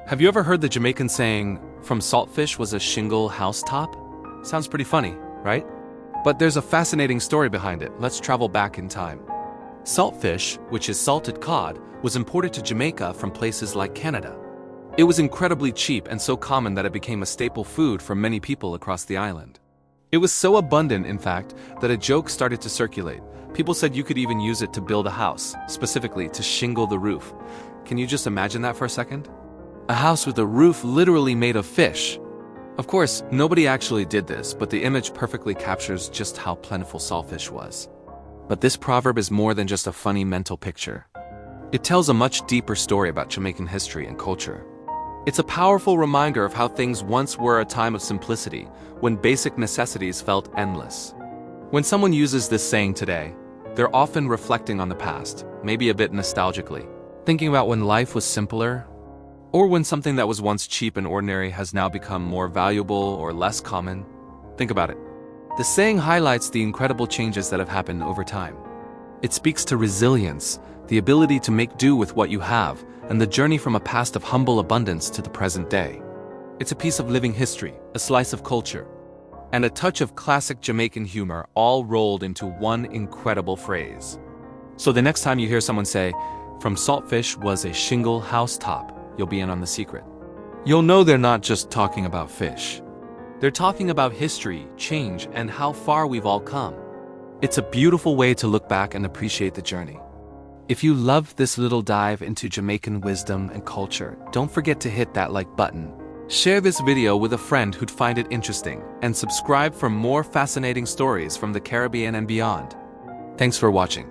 Have you ever heard the Jamaican saying, "From saltfish was a shingle housetop"? Sounds pretty funny, right? But there's a fascinating story behind it. Let's travel back in time. Saltfish, which is salted cod, was imported to Jamaica from places like Canada. It was incredibly cheap and so common that it became a staple food for many people across the island. It was so abundant, in fact, that a joke started to circulate. People said you could even use it to build a house, specifically to shingle the roof. Can you just imagine that for a second? A house with a roof literally made of fish. Of course, nobody actually did this, but the image perfectly captures just how plentiful saltfish was. But this proverb is more than just a funny mental picture. It tells a much deeper story about Jamaican history and culture. It's a powerful reminder of how things once were a time of simplicity, when basic necessities felt endless. When someone uses this saying today, they're often reflecting on the past, maybe a bit nostalgically, thinking about when life was simpler, or when something that was once cheap and ordinary has now become more valuable or less common. Think about it. The saying highlights the incredible changes that have happened over time. It speaks to resilience, the ability to make do with what you have, and the journey from a past of humble abundance to the present day. It's a piece of living history, a slice of culture, and a touch of classic Jamaican humor all rolled into one incredible phrase. So the next time you hear someone say, "From saltfish was a shingle housetop," you'll be in on the secret. You'll know they're not just talking about fish. They're talking about history, change, and how far we've all come. It's a beautiful way to look back and appreciate the journey. If you loved this little dive into Jamaican wisdom and culture, don't forget to hit that like button. Share this video with a friend who'd find it interesting, and subscribe for more fascinating stories from the Caribbean and beyond. Thanks for watching.